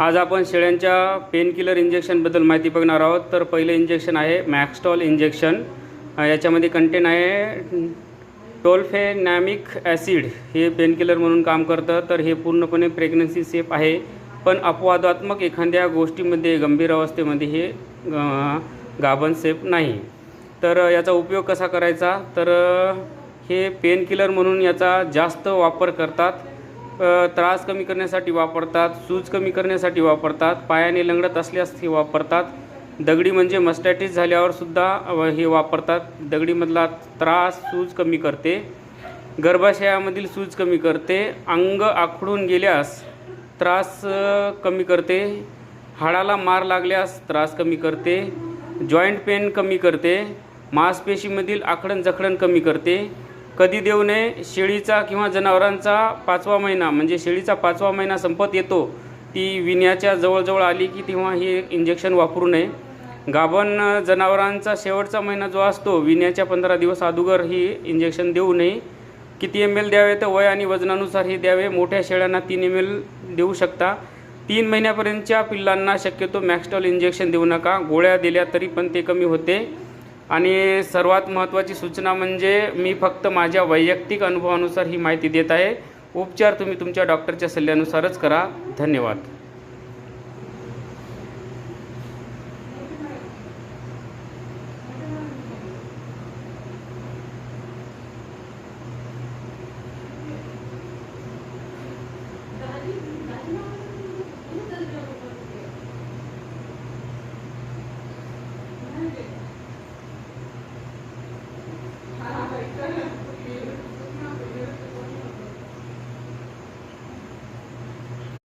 आज आपण शेळ्यांच्या पेनकिलर इंजेक्शनबद्दल माहिती बघणार आहोत। तर पहिले इंजेक्शन आहे मॅक्सटॉल इंजेक्शन। याच्यामध्ये कंटेन आहे टोल्फेनॅमिक ॲसिड। हे पेनकिलर म्हणून काम करतं। तर हे पूर्णपणे प्रेग्नन्सी सेफ आहे, पण अपवादात्मक एखाद्या गोष्टीमध्ये गंभीर अवस्थेमध्ये हे गाभण सेफ नाही। तर याचा उपयोग कसा करायचा, तर हे पेनकिलर म्हणून याचा जास्त वापर करतात। त्रास कमी करण्यासाठी वापरतात, सूज कमी करण्यासाठी वापरतात, पायाने लंगडत असल्यास हे वापरतात, दगडी म्हणजे मस्टॅटिस झाल्यावर सुद्धा हे वापरतात। दगडीमधला त्रास सूज कमी करते, गर्भाशयामधील सूज कमी करते, अंग आखडून गेल्यास त्रास कमी करते, हाडाला मार लागल्यास त्रास कमी करते, जॉईंट पेन कमी करते, मांसपेशीमधील आखडण जखडण कमी करते। कधी देऊ नये, शेळीचा किंवा जनावरांचा 5वा महिना म्हणजे शेळीचा 5वा महिना संपत येतो, ती विण्याच्या जवळजवळ आली की तेव्हा हे इंजेक्शन वापरू नये। गाभण जनावरांचा शेवटचा महिना जो असतो, विण्याच्या 15 दिवस अगोदर ही इंजेक्शन देऊ नये। किती ml द्यावे, तर वय आणि वजनानुसार हे द्यावे। मोठ्या शेळ्यांना 3 ml देऊ शकता। 3 महिन्यापर्यंतच्या पिल्लांना शक्यतो मॅक्सटॉल इंजेक्शन देऊ नका। गोळ्या दिल्या तरी पण ते कमी होते। आणि सर्वात महत्त्वाची सूचना म्हणजे मी फक्त माझ्या वैयक्तिक अनुभवानुसार ही माहिती देत आहे। उपचार तुम्ही तुमच्या डॉक्टरच्या सल्ल्यानुसारच करा। धन्यवाद।